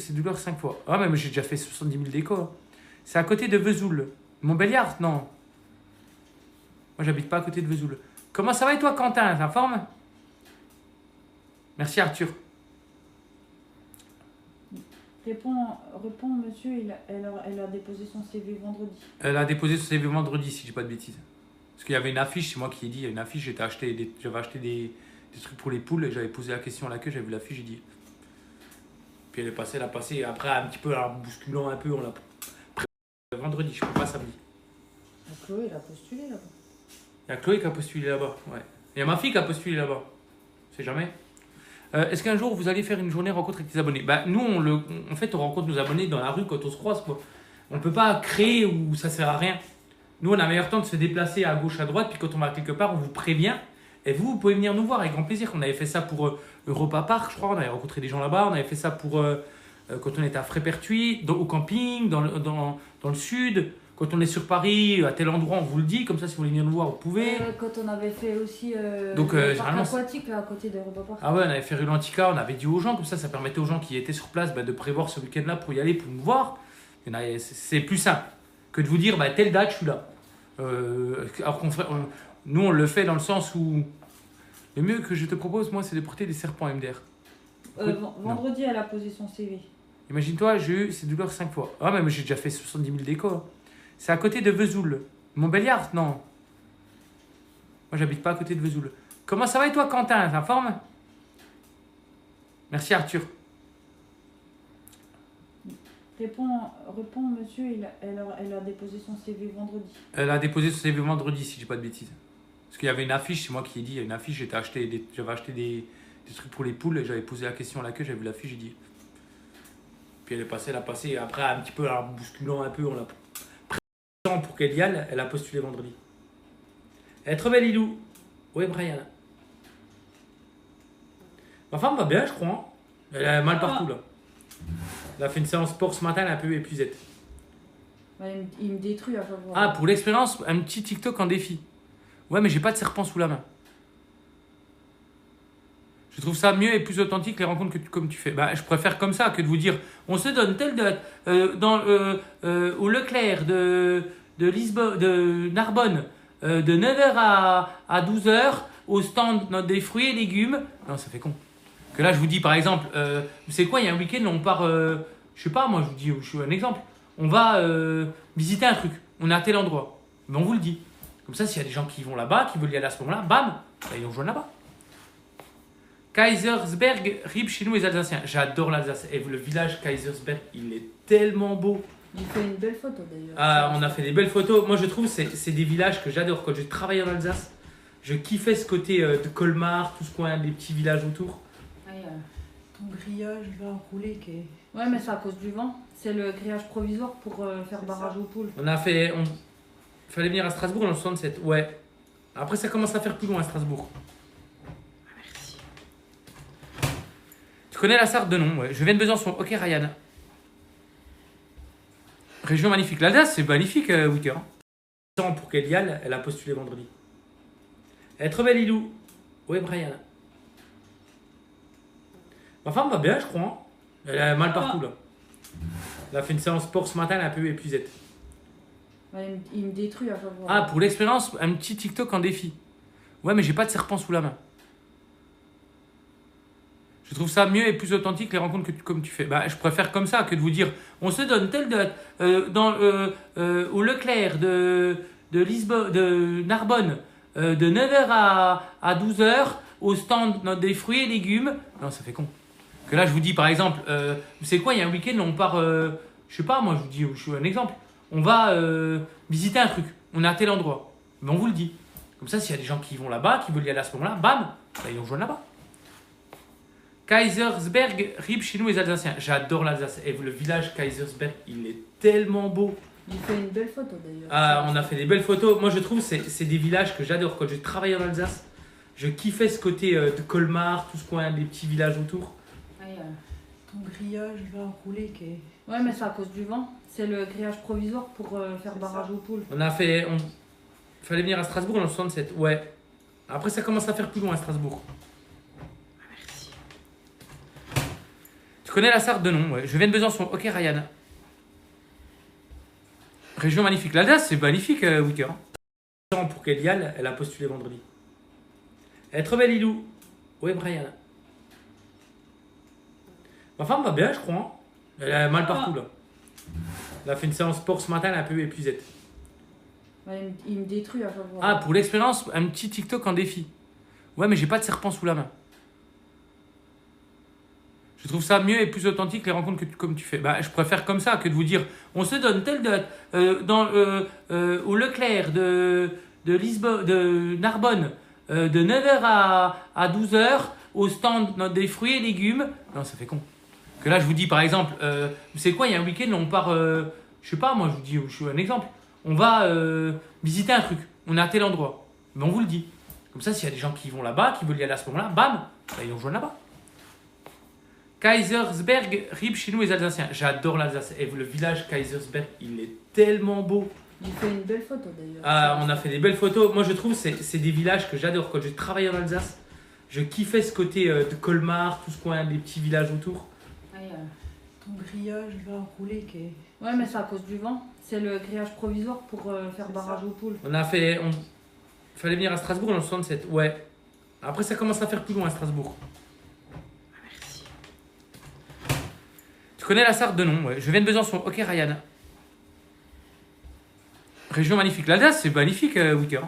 C'est douleur 5 fois. Ah, mais j'ai déjà fait 70 000 déco. Hein. C'est à côté de Vesoul. Montbéliard, non. Moi, j'habite pas à côté de Vesoul. Comment ça va et toi, Quentin? T'es en forme? Merci, Arthur. Réponds, monsieur, elle a déposé son CV vendredi. Elle a déposé son CV vendredi, si je dis pas de bêtises. Parce qu'il y avait une affiche, c'est moi qui ai dit, il y a une affiche, j'avais acheté des trucs pour les poules, et j'avais posé la question à l'accueil, j'avais vu l'affiche, j'ai dit. Puis elle a passé, et après, un petit peu, en bousculant un peu, on l'a pris vendredi, je ne peux pas samedi. Chloé, elle a postulé là-bas. Il y a Chloé qui a postulé là-bas, ouais. Il y a ma fille qui a postulé là-bas. C'est jamais. Est-ce qu'un jour vous allez faire une journée rencontre avec des abonnés? Bah, nous, en fait, on rencontre nos abonnés dans la rue quand on se croise, quoi. On ne peut pas créer où ça sert à rien. Nous, on a meilleur temps de se déplacer à gauche, à droite, puis quand on va quelque part, on vous prévient. Et vous pouvez venir nous voir avec grand plaisir. On avait fait ça pour Europa Park, je crois. On avait rencontré des gens là-bas. On avait fait ça pour quand on était à Frépertuis, au camping, dans le sud. Quand on est sur Paris, à tel endroit, on vous le dit. Comme ça, si vous voulez venir nous voir, vous pouvez. Quand on avait fait aussi Donc, le parc généralement, aquatique là, à côté d'Europa Park. Ah ouais, on avait fait Rue Lantica, on avait dit aux gens, comme ça permettait aux gens qui étaient sur place de prévoir ce week-end-là pour y aller, pour nous voir. C'est plus simple que de vous dire, telle date, je suis là. Alors nous, on le fait dans le sens où le mieux que je te propose, moi, c'est de porter des serpents MDR. Vendredi, elle a posé son CV. Imagine-toi, j'ai eu ces douleurs 5 fois. Ah, mais j'ai déjà fait 70 000 déco. Hein. C'est à côté de Vesoul. Montbéliard, non. Moi, j'habite pas à côté de Vesoul. Comment ça va et toi, Quentin? T'es en forme? Merci, Arthur. Réponds, monsieur, elle a déposé son CV vendredi. Elle a déposé son CV vendredi, si je dis pas de bêtises. Parce qu'il y avait une affiche, c'est moi qui ai dit, il y a une affiche, j'avais acheté des trucs pour les poules, et j'avais posé la question à l'accueil, j'avais vu l'affiche, j'ai dit. Puis elle a passé, et après, un petit peu, en bousculant un peu, on l'a pris pour qu'elle y aille, elle a postulé vendredi. Elle est trop belle, Lilou. Oui, Brian. Ma femme va bien, je crois. Hein. Elle a mal partout, là. Elle a fait une séance sport ce matin, elle est un peu épuisée. Il me détruit à chaque fois. Ah, pour l'expérience, un petit TikTok en défi. Ouais, mais j'ai pas de serpent sous la main. Je trouve ça mieux et plus authentique les rencontres comme tu fais. Je préfère comme ça que de vous dire on se donne telle date au Leclerc de Lisbonne, de Narbonne, de 9h à 12h au stand des fruits et légumes. Non, ça fait con. Que là, je vous dis par exemple, vous savez quoi, il y a un week-end, on part, je sais pas, moi je suis un exemple. On va visiter un truc. On est à tel endroit. Mais on vous le dit. Comme ça, s'il y a des gens qui vont là-bas, qui veulent y aller à ce moment-là, bam, ils nous rejoignent là-bas. Kaisersberg, rib chez nous les Alsaciens. J'adore l'Alsace. Et le village Kaisersberg, il est tellement beau. Il fait une belle photo d'ailleurs. Ah, on a fait des belles photos. Moi, je trouve que c'est des villages que j'adore. Quand je travaillais en Alsace, je kiffais ce côté de Colmar, tout ce coin, des petits villages autour. Ton grillage va rouler qui est... Ouais, mais c'est à cause du vent. C'est le grillage provisoire pour faire barrage aux poules. Fallait venir à Strasbourg dans le 67. Ouais. Après, ça commence à faire plus loin à Strasbourg. Merci. Tu connais la Sarthe de nom, ouais. Je viens de Besançon. Ok, Ryan. Région magnifique. L'Alsace, c'est magnifique, Wicker. Pour qu'elle y aille, elle a postulé vendredi. Elle est trop belle, Lilou. Oui, Brian. Ma femme va bien, je crois. Hein. Elle a mal partout, là. Elle a fait une séance sport ce matin, elle est un peu épuisée. Il me détruit à chaque fois. Ah, pour l'expérience, un petit TikTok en défi. Ouais, mais j'ai pas de serpent sous la main. Je trouve ça mieux et plus authentique les rencontres comme tu fais. Je préfère comme ça que de vous dire on se donne telle date au Leclerc de Lisbonne, de Narbonne, de 9h à 12h au stand des fruits et légumes. Non, ça fait con. Que là, je vous dis par exemple, vous savez quoi, il y a un week-end, on part, je sais pas, moi je vous dis, je suis un exemple. On va visiter un truc. On est à tel endroit. Mais on vous le dit. Comme ça, s'il y a des gens qui vont là-bas, qui veulent y aller à ce moment-là, bam, ils nous rejoignent là-bas. Kaisersberg, rib chez nous les Alsaciens. J'adore l'Alsace. Et le village Kaisersberg, il est tellement beau. Il fait une belle photo d'ailleurs. Ah, on a fait des belles photos. Moi, je trouve que c'est des villages que j'adore. Quand je travaillais en Alsace, je kiffais ce côté de Colmar, tout ce coin, des petits villages autour. Ton grillage va rouler qui est... Ouais, mais c'est à cause du vent. C'est le grillage provisoire pour faire barrage aux poules. Fallait venir à Strasbourg dans le 67. Ouais. Après, ça commence à faire plus loin à Strasbourg. Merci. Tu connais la Sarthe de nom, ouais. Je viens de Besançon. Ok, Ryan. Région magnifique. L'Alsace, c'est magnifique, Wicker. Pour qu'elle y aille, elle a postulé vendredi. Elle est trop belle, Lilou. Oui, Brian. Ma femme va bien, je crois. Hein. Elle a mal partout, là. Elle a fait une séance sport ce matin, elle est un peu épuisée. Ouais, il me détruit à chaque fois. Ah, pour l'expérience, un petit TikTok en défi. Ouais, mais j'ai pas de serpent sous la main. Je trouve ça mieux et plus authentique les rencontres comme tu fais. Bah, je préfère comme ça que de vous dire on se donne telle date au Leclerc de Lisbonne, de Narbonne, de 9h à 12h au stand des fruits et légumes. Non, ça fait con. Que là, je vous dis par exemple, vous savez quoi, il y a un week-end, on part, je sais pas, moi je vous dis, je suis un exemple. On va visiter un truc, on est à tel endroit. Mais on vous le dit. Comme ça, s'il y a des gens qui vont là-bas, qui veulent y aller à ce moment-là, bam, bah, ils nous rejoignent là-bas. Kaisersberg, rib chez nous les Alsaciens. J'adore l'Alsace. Et le village Kaisersberg, il est tellement beau. J'ai fait une belle photo d'ailleurs. Ah, on a fait des belles photos. Moi, je trouve que c'est des villages que j'adore. Quand j'ai travaillé en Alsace, je kiffais ce côté de Colmar, tout ce coin, les petits villages autour. Ton grillage va rouler qui est... Ouais, mais c'est à cause du vent. C'est le grillage provisoire pour faire barrage aux poules. On a fait. Fallait venir à Strasbourg en 67. Ouais. Après, ça commence à faire plus loin à Strasbourg. Merci. Tu connais la Sarthe de nom, ouais. Je viens de Besançon. Ok, Ryan. Région magnifique. L'Alsace, c'est magnifique, Wicker.